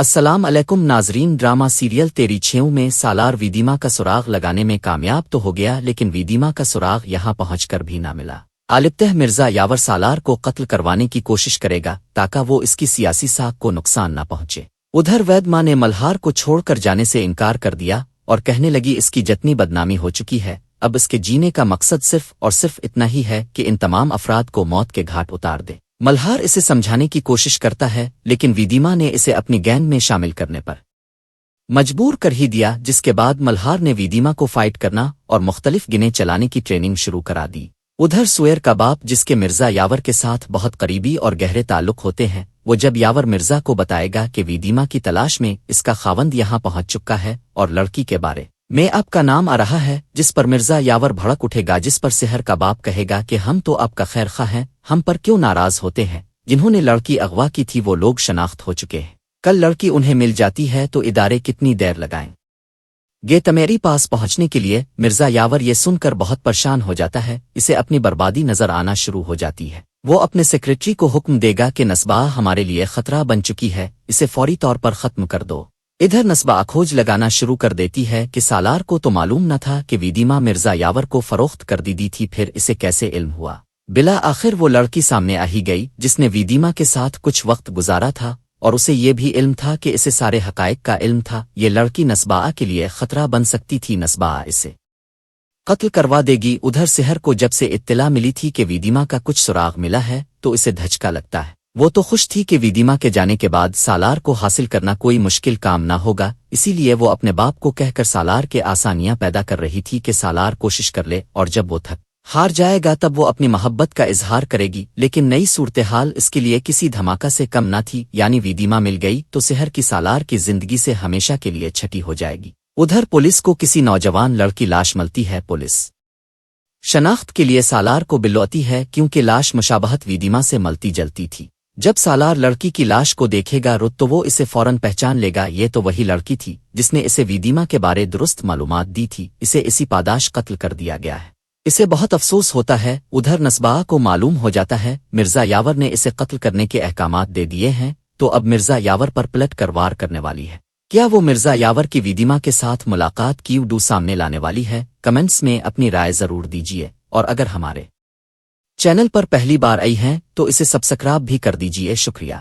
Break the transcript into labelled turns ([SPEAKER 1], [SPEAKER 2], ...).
[SPEAKER 1] السلام علیکم ناظرین، ڈرامہ سیریل تیری چھیوں میں سالار ویدیما کا سراغ لگانے میں کامیاب تو ہو گیا، لیکن ویدیما کا سراغ یہاں پہنچ کر بھی نہ ملا۔ البتہ مرزا یاور سالار کو قتل کروانے کی کوشش کرے گا تاکہ وہ اس کی سیاسی ساکھ کو نقصان نہ پہنچے۔ ادھر ویدما نے ملہار کو چھوڑ کر جانے سے انکار کر دیا اور کہنے لگی اس کی جتنی بدنامی ہو چکی ہے، اب اس کے جینے کا مقصد صرف اور صرف اتنا ہی ہے کہ ان تمام افراد کو موت کے گھاٹ اتار دے۔ ملہار اسے سمجھانے کی کوشش کرتا ہے، لیکن ویدیما نے اسے اپنی گینگ میں شامل کرنے پر مجبور کر ہی دیا، جس کے بعد ملہار نے ویدیما کو فائٹ کرنا اور مختلف گنے چلانے کی ٹریننگ شروع کرا دی۔ ادھر سویر کا باپ، جس کے مرزا یاور کے ساتھ بہت قریبی اور گہرے تعلق ہوتے ہیں، وہ جب یاور مرزا کو بتائے گا کہ ویدیما کی تلاش میں اس کا خاوند یہاں پہنچ چکا ہے اور لڑکی کے بارے میں آپ کا نام آ رہا ہے، جس پر مرزا یاور بھڑک اٹھے گا، جس پر سحر کا باپ کہے گا کہ ہم تو آپ کا خیر خواہ ہیں، ہم پر کیوں ناراض ہوتے ہیں؟ جنہوں نے لڑکی اغوا کی تھی وہ لوگ شناخت ہو چکے ہیں، کل لڑکی انہیں مل جاتی ہے تو ادارے کتنی دیر لگائیں گے تمیری پاس پہنچنے کے لیے؟ مرزا یاور یہ سن کر بہت پریشان ہو جاتا ہے، اسے اپنی بربادی نظر آنا شروع ہو جاتی ہے۔ وہ اپنے سیکریٹری کو حکم دے گا کہ نسبا ہمارے لیے خطرہ بن چکی ہے، اسے فوری طور پر ختم کر دو۔ ادھر نسبا کھوج لگانا شروع کر دیتی ہے کہ سالار کو تو معلوم نہ تھا کہ ویدیما مرزا یاور کو فروخت کر دی تھی، پھر اسے کیسے علم ہوا؟ بلا آخر وہ لڑکی سامنے آ ہی گئی جس نے ویدیما کے ساتھ کچھ وقت گزارا تھا، اور اسے یہ بھی علم تھا کہ اسے سارے حقائق کا علم تھا۔ یہ لڑکی نسبا کے لیے خطرہ بن سکتی تھی، نسبا اسے قتل کروا دے گی۔ ادھر سحر کو جب سے اطلاع ملی تھی کہ ویدیما کا کچھ سراغ ملا ہے تو اسے دھچکا لگتا ہے۔ وہ تو خوش تھی کہ ویدیما کے جانے کے بعد سالار کو حاصل کرنا کوئی مشکل کام نہ ہوگا، اسی لیے وہ اپنے باپ کو کہہ کر سالار کے آسانیاں پیدا کر رہی تھی کہ سالار کوشش کر لے اور جب وہ تھک ہار جائے گا تب وہ اپنی محبت کا اظہار کرے گی۔ لیکن نئی صورتحال اس کے لیے کسی دھماکہ سے کم نہ تھی، یعنی ویدیما مل گئی تو سحر کی سالار کی زندگی سے ہمیشہ کے لیے چھٹی ہو جائے گی۔ ادھر پولیس کو کسی نوجوان لڑکی لاش ملتی ہے۔ پولیس شناخت کے لیے سالار کو بلواتی ہے کیونکہ لاش مشابہت ویدیما سے ملتی جلتی تھی۔ جب سالار لڑکی کی لاش کو دیکھے گا تو وہ اسے فوراً پہچان لے گا، یہ تو وہی لڑکی تھی جس نے اسے ویدیما کے بارے درست معلومات دی تھی، اسے اسی پاداش قتل کر دیا گیا ہے۔ اسے بہت افسوس ہوتا ہے۔ ادھر نسبا کو معلوم ہو جاتا ہے مرزا یاور نے اسے قتل کرنے کے احکامات دے دیے ہیں، تو اب مرزا یاور پر پلٹ کر وار کرنے والی ہے۔ کیا وہ مرزا یاور کی ویدیما کے ساتھ ملاقات کی ویڈیو سامنے لانے والی ہے؟ کمنٹس میں اپنی رائے ضرور دیجیے، اور اگر ہمارے چینل پر پہلی بار آئی ہیں تو اسے سبسکرائب بھی کر دیجیے۔ شکریہ۔